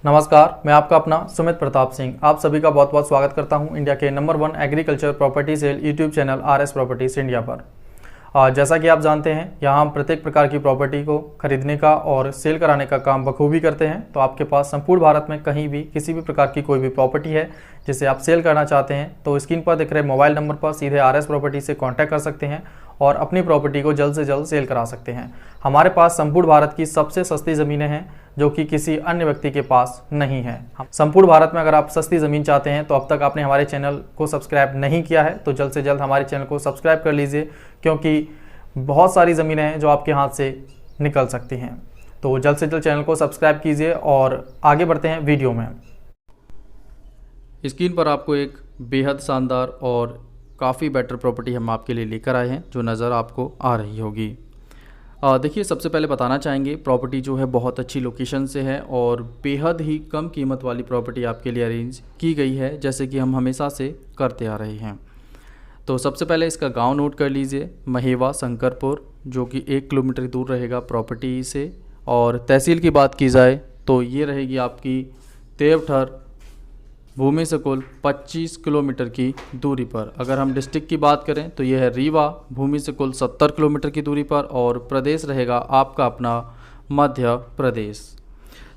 नमस्कार, मैं आपका अपना सुमित प्रताप सिंह आप सभी का बहुत बहुत स्वागत करता हूं इंडिया के number 1 agriculture property sale YouTube channel RS properties India पर। जैसा कि आप जानते हैं, यहाँ हम प्रत्येक प्रकार की प्रॉपर्टी को खरीदने का और सेल कराने का काम बखूबी करते हैं। तो आपके पास संपूर्ण भारत में कहीं भी किसी भी प्रकार की कोई भी प्रॉपर्टी है जिसे आप सेल करना चाहते हैं तो स्क्रीन पर दिख रहे मोबाइल नंबर पर सीधे आरएस प्रॉपर्टी से कॉन्टैक्ट कर सकते हैं और अपनी प्रॉपर्टी को जल्द से जल्द सेल करा सकते हैं। हमारे पास संपूर्ण भारत की सबसे सस्ती ज़मीनें हैं जो कि किसी अन्य व्यक्ति के पास नहीं है। संपूर्ण भारत में अगर आप सस्ती ज़मीन चाहते हैं तो अब तक आपने हमारे चैनल को सब्सक्राइब नहीं किया है तो जल्द से जल्द हमारे चैनल को सब्सक्राइब कर लीजिए, क्योंकि बहुत सारी ज़मीनें हैं जो आपके हाथ से निकल सकती हैं। तो जल्द से जल्द चैनल को सब्सक्राइब कीजिए और आगे बढ़ते हैं वीडियो में। स्क्रीन पर आपको एक बेहद शानदार और काफ़ी बेटर प्रॉपर्टी हम आपके लिए लेकर आए हैं जो नज़र आपको आ रही होगी। देखिए, सबसे पहले बताना चाहेंगे प्रॉपर्टी जो है बहुत अच्छी लोकेशन से है और बेहद ही कम कीमत वाली प्रॉपर्टी आपके लिए अरेंज की गई है, जैसे कि हम हमेशा से करते आ रहे हैं। तो सबसे पहले इसका गांव नोट कर लीजिए, महेवा शंकरपुर, जो कि 1 किलोमीटर दूर रहेगा प्रॉपर्टी से। और तहसील की बात की जाए तो ये रहेगी आपकी देवठर, भूमि से कुल 25 किलोमीटर की दूरी पर। अगर हम डिस्ट्रिक्ट की बात करें तो यह है रीवा, भूमि से कुल 70 किलोमीटर की दूरी पर, और प्रदेश रहेगा आपका अपना मध्य प्रदेश।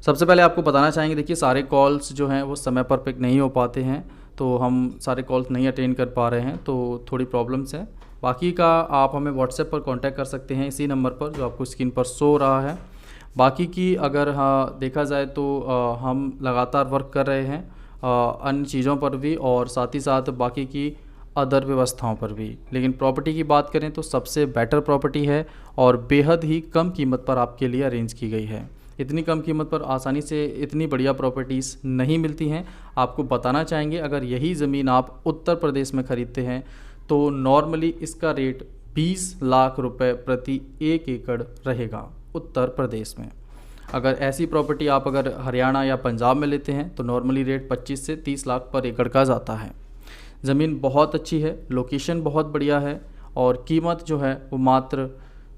सबसे पहले आपको बताना चाहेंगे, देखिए सारे कॉल्स जो हैं वो समय पर पिक नहीं हो पाते हैं, तो हम सारे कॉल्स नहीं अटेंड कर पा रहे हैं, तो थोड़ी प्रॉब्लम्स हैं। बाकी का आप हमें व्हाट्सएप पर कांटेक्ट कर सकते हैं इसी नंबर पर जो आपको स्क्रीन पर शो हो रहा है। बाकी की अगर देखा जाए तो हम लगातार वर्क कर रहे हैं अन्य चीज़ों पर भी और साथ ही साथ बाकी की अदर व्यवस्थाओं पर भी। लेकिन प्रॉपर्टी की बात करें तो सबसे बेटर प्रॉपर्टी है और बेहद ही कम कीमत पर आपके लिए अरेंज की गई है। इतनी कम कीमत पर आसानी से इतनी बढ़िया प्रॉपर्टीज़ नहीं मिलती हैं। आपको बताना चाहेंगे, अगर यही ज़मीन आप उत्तर प्रदेश में ख़रीदते हैं तो नॉर्मली इसका रेट 20 लाख रुपए प्रति 1 एकड़ रहेगा उत्तर प्रदेश में। अगर ऐसी प्रॉपर्टी आप अगर हरियाणा या पंजाब में लेते हैं तो नॉर्मली रेट 25 से 30 लाख पर एकड़ का जाता है। ज़मीन बहुत अच्छी है, लोकेशन बहुत बढ़िया है और कीमत जो है वो मात्र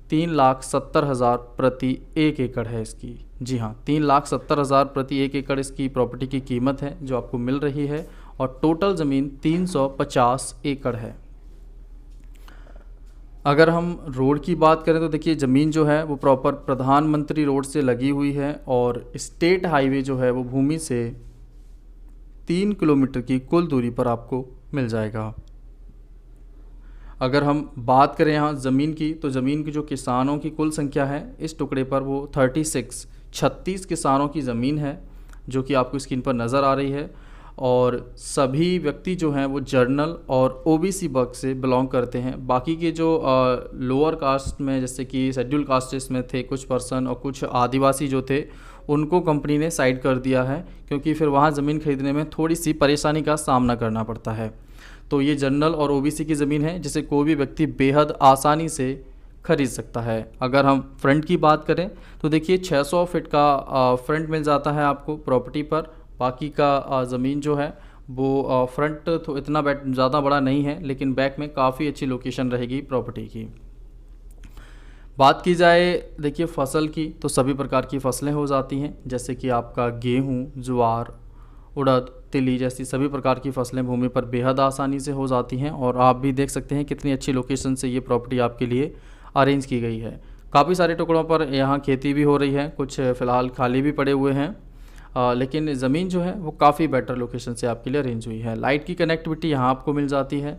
3,70,000 प्रति 1 एकड़ है इसकी। जी हाँ, 3,70,000 प्रति 1 एकड़ इसकी प्रॉपर्टी की कीमत है जो आपको मिल रही है, और टोटल ज़मीन 350 एकड़ है। अगर हम रोड की बात करें तो देखिए ज़मीन जो है वो प्रॉपर प्रधानमंत्री रोड से लगी हुई है और स्टेट हाईवे जो है वो भूमि से 3 किलोमीटर की कुल दूरी पर आपको मिल जाएगा। अगर हम बात करें यहाँ ज़मीन की तो ज़मीन की जो किसानों की कुल संख्या है इस टुकड़े पर वो 36 किसानों की ज़मीन है जो कि आपको स्क्रीन पर नज़र आ रही है, और सभी व्यक्ति जो हैं वो जर्नल और ओबीसी वर्ग से बिलोंग करते हैं। बाकी के जो लोअर कास्ट में जैसे कि शेड्यूल कास्टेस में थे कुछ पर्सन और कुछ आदिवासी जो थे उनको कंपनी ने साइड कर दिया है, क्योंकि फिर वहाँ ज़मीन खरीदने में थोड़ी सी परेशानी का सामना करना पड़ता है। तो ये जनरल और ओबीसी की ज़मीन है जिसे कोई भी व्यक्ति बेहद आसानी से खरीद सकता है। अगर हम फ्रंट की बात करें तो देखिए 600 फीट का फ्रंट मिल जाता है आपको प्रॉपर्टी पर। बाकी का ज़मीन जो है वो फ्रंट तो इतना ज़्यादा बड़ा नहीं है, लेकिन बैक में काफ़ी अच्छी लोकेशन रहेगी प्रॉपर्टी की। बात की जाए देखिए फसल की तो सभी प्रकार की फसलें हो जाती हैं, जैसे कि आपका गेहूँ, ज्वार, उड़द, तिली जैसी सभी प्रकार की फसलें भूमि पर बेहद आसानी से हो जाती हैं। और आप भी देख सकते हैं कितनी अच्छी लोकेशन से ये प्रॉपर्टी आपके लिए अरेंज की गई है। काफ़ी सारे टुकड़ों पर यहाँ खेती भी हो रही है, कुछ फ़िलहाल खाली भी पड़े हुए हैं, लेकिन ज़मीन जो है वो काफ़ी बेटर लोकेशन से आपके लिए अरेंज हुई है। लाइट की कनेक्टिविटी यहाँ आपको मिल जाती है।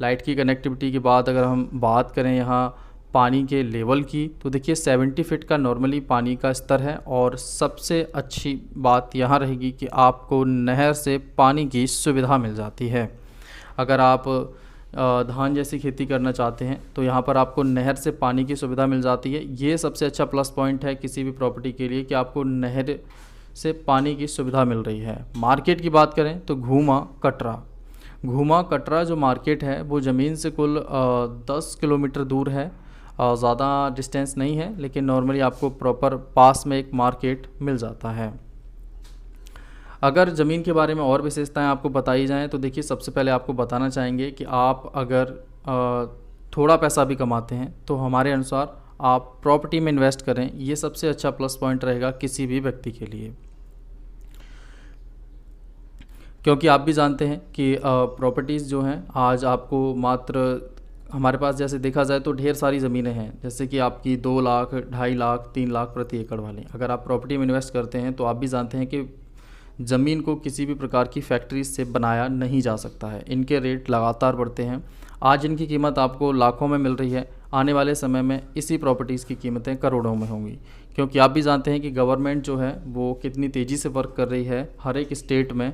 लाइट की कनेक्टिविटी के बाद अगर हम बात करें यहाँ पानी के लेवल की तो देखिए 70 फीट का नॉर्मली पानी का स्तर है, और सबसे अच्छी बात यहाँ रहेगी कि आपको नहर से पानी की सुविधा मिल जाती है। अगर आप धान जैसी खेती करना चाहते हैं तो यहाँ पर आपको नहर से पानी की सुविधा मिल जाती है। ये सबसे अच्छा प्लस पॉइंट है किसी भी प्रॉपर्टी के लिए कि आपको नहर से पानी की सुविधा मिल रही है। मार्केट की बात करें तो घूमा कटरा जो मार्केट है वो ज़मीन से कुल 10 किलोमीटर दूर है। ज़्यादा डिस्टेंस नहीं है, लेकिन नॉर्मली आपको प्रॉपर पास में एक मार्केट मिल जाता है। अगर ज़मीन के बारे में और विशेषताएं आपको बताई जाएं तो देखिए सबसे पहले आपको बताना चाहेंगे कि आप अगर थोड़ा पैसा भी कमाते हैं तो हमारे अनुसार आप प्रॉपर्टी में इन्वेस्ट करें, ये सबसे अच्छा प्लस पॉइंट रहेगा किसी भी व्यक्ति के लिए। क्योंकि आप भी जानते हैं कि प्रॉपर्टीज़ जो हैं आज आपको मात्र हमारे पास जैसे देखा जाए तो ढेर सारी ज़मीनें हैं, जैसे कि आपकी 2 लाख, 2.5 लाख, 3 लाख प्रति एकड़ वाली। अगर आप प्रॉपर्टी में इन्वेस्ट करते हैं तो आप भी जानते हैं कि ज़मीन को किसी भी प्रकार की फैक्ट्री से बनाया नहीं जा सकता है। इनके रेट लगातार बढ़ते हैं। आज इनकी कीमत आपको लाखों में मिल रही है, आने वाले समय में इसी प्रॉपर्टीज़ की कीमतें करोड़ों में होंगी, क्योंकि आप भी जानते हैं कि गवर्नमेंट जो है वो कितनी तेज़ी से वर्क कर रही है हर एक स्टेट में,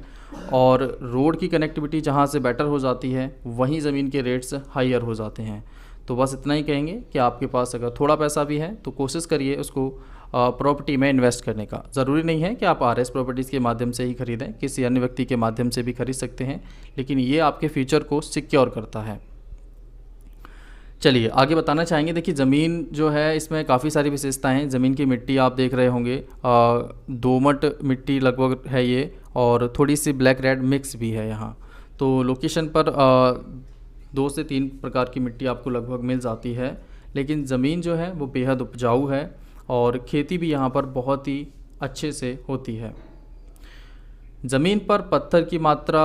और रोड की कनेक्टिविटी जहाँ से बेटर हो जाती है वहीं ज़मीन के रेट्स हायर हो जाते हैं। तो बस इतना ही कहेंगे कि आपके पास अगर थोड़ा पैसा भी है तो कोशिश करिए उसको प्रॉपर्टी में इन्वेस्ट करने का। ज़रूरी नहीं है कि आप आरएस प्रॉपर्टीज़ के माध्यम से ही खरीदें, किसी अन्य व्यक्ति के माध्यम से भी खरीद सकते हैं, लेकिन ये आपके फ्यूचर को सिक्योर करता है। चलिए आगे बताना चाहेंगे। देखिए ज़मीन जो है इसमें काफ़ी सारी विशेषताएं हैं। ज़मीन की मिट्टी आप देख रहे होंगे, दोमट मिट्टी लगभग है ये, और थोड़ी सी ब्लैक रेड मिक्स भी है यहाँ। तो लोकेशन पर 2 से 3 प्रकार की मिट्टी आपको लगभग मिल जाती है, लेकिन ज़मीन जो है वो बेहद उपजाऊ है और खेती भी यहाँ पर बहुत ही अच्छे से होती है। ज़मीन पर पत्थर की मात्रा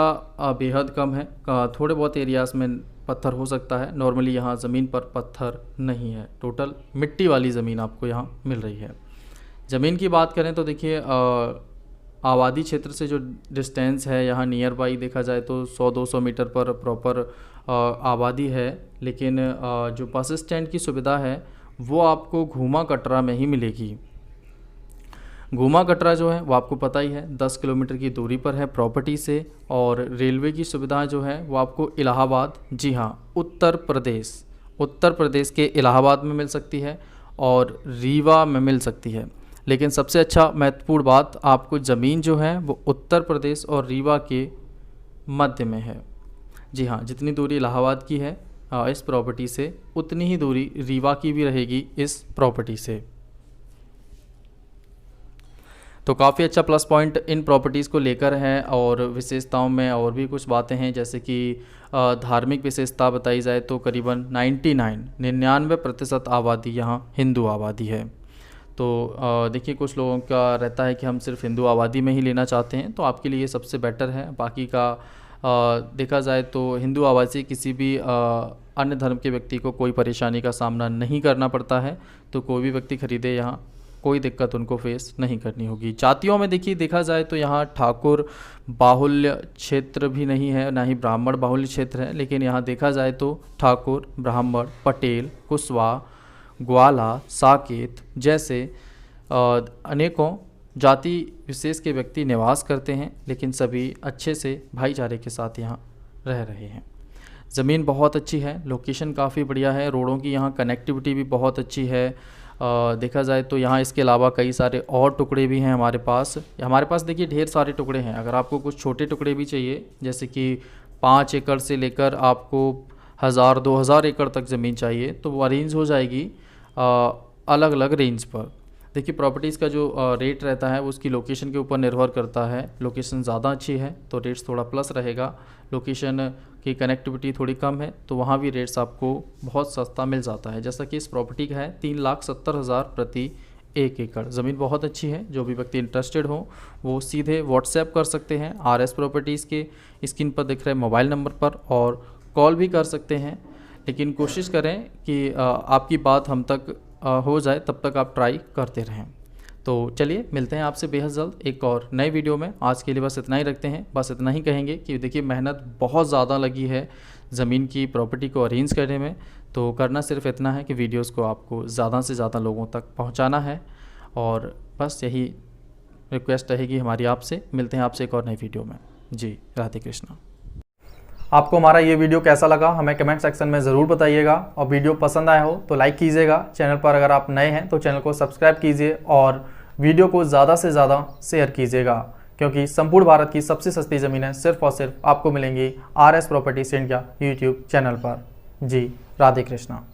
बेहद कम है, थोड़े बहुत एरियाज़ में पत्थर हो सकता है, नॉर्मली यहाँ ज़मीन पर पत्थर नहीं है। टोटल मिट्टी वाली ज़मीन आपको यहाँ मिल रही है। ज़मीन की बात करें तो देखिए आबादी क्षेत्र से जो डिस्टेंस है यहाँ नियर बाई देखा जाए तो 100-200 मीटर पर प्रॉपर आबादी है, लेकिन जो बस स्टैंड की सुविधा है वो आपको घूमा कटरा में ही मिलेगी। घूमा कटरा जो है वो आपको पता ही है 10 किलोमीटर की दूरी पर है प्रॉपर्टी से, और रेलवे की सुविधा जो है वो आपको इलाहाबाद, जी हाँ उत्तर प्रदेश के इलाहाबाद में मिल सकती है और रीवा में मिल सकती है। लेकिन सबसे अच्छा महत्वपूर्ण बात, आपको ज़मीन जो है वो उत्तर प्रदेश और रीवा के मध्य में है। जी हाँ, जितनी दूरी इलाहाबाद की है इस प्रॉपर्टी से, उतनी ही दूरी रीवा की भी रहेगी इस प्रॉपर्टी से। तो काफ़ी अच्छा प्लस पॉइंट इन प्रॉपर्टीज़ को लेकर है। और विशेषताओं में और भी कुछ बातें हैं, जैसे कि धार्मिक विशेषता बताई जाए तो करीबन 99% आबादी यहाँ हिंदू आबादी है। तो देखिए कुछ लोगों का रहता है कि हम सिर्फ हिंदू आबादी में ही लेना चाहते हैं, तो आपके लिए सबसे बेटर है। बाकी का देखा जाए तो हिंदू आबादी किसी भी अन्य धर्म के व्यक्ति को कोई परेशानी का सामना नहीं करना पड़ता है, तो कोई भी व्यक्ति खरीदे यहाँ कोई दिक्कत उनको फेस नहीं करनी होगी। जातियों में देखिए देखा जाए तो यहाँ ठाकुर बाहुल्य क्षेत्र भी नहीं है, ना ही ब्राह्मण बाहुल्य क्षेत्र है, लेकिन यहाँ देखा जाए तो ठाकुर, ब्राह्मण, पटेल, कुशवाहा, ग्वाला, साकेत जैसे अनेकों जाति विशेष के व्यक्ति निवास करते हैं, लेकिन सभी अच्छे से भाईचारे के साथ यहाँ रह रहे हैं। ज़मीन बहुत अच्छी है, लोकेशन काफ़ी बढ़िया है, रोडों की यहाँ कनेक्टिविटी भी बहुत अच्छी है। देखा जाए तो यहाँ इसके अलावा कई सारे और टुकड़े भी हैं हमारे पास देखिए ढेर सारे टुकड़े हैं। अगर आपको कुछ छोटे टुकड़े भी चाहिए, जैसे कि 5 एकड़ से लेकर आपको 1000-2000 एकड़ तक ज़मीन चाहिए, तो वो अरेंज हो जाएगी अलग अलग रेंज पर। देखिए प्रॉपर्टीज़ का जो रेट रहता है वो उसकी लोकेशन के ऊपर निर्भर करता है। लोकेशन ज़्यादा अच्छी है तो रेट्स थोड़ा प्लस रहेगा, लोकेशन की कनेक्टिविटी थोड़ी कम है तो वहाँ भी रेट्स आपको बहुत सस्ता मिल जाता है। जैसा कि इस प्रॉपर्टी का है 3,70,000 प्रति 1 एकड़। ज़मीन बहुत अच्छी है, जो भी व्यक्ति इंटरेस्टेड हो वो सीधे व्हाट्सएप कर सकते हैं आरएस प्रॉपर्टीज़ के स्क्रीन पर दिख रहे मोबाइल नंबर पर, और कॉल भी कर सकते हैं। लेकिन कोशिश करें कि आपकी बात हम तक हो जाए, तब तक आप ट्राई करते रहें। तो चलिए मिलते हैं आपसे बेहद जल्द एक और नए वीडियो में। आज के लिए बस इतना ही रखते हैं। बस इतना ही कहेंगे कि देखिए मेहनत बहुत ज़्यादा लगी है ज़मीन की प्रॉपर्टी को अरेंज करने में, तो करना सिर्फ इतना है कि वीडियोस को आपको ज़्यादा से ज़्यादा लोगों तक पहुंचाना है, और बस यही रिक्वेस्ट रहेगी हमारी आपसे। मिलते हैं आपसे एक और नई वीडियो में। जी राधे कृष्णा। आपको हमारा ये वीडियो कैसा लगा हमें कमेंट सेक्शन में ज़रूर बताइएगा, और वीडियो पसंद आया हो तो लाइक कीजिएगा। चैनल पर अगर आप नए हैं तो चैनल को सब्सक्राइब कीजिए और वीडियो को ज़्यादा से ज़्यादा शेयर कीजिएगा, क्योंकि संपूर्ण भारत की सबसे सस्ती ज़मीनें सिर्फ और सिर्फ आपको मिलेंगी RS properties India YouTube channel पर। जी राधे कृष्णा।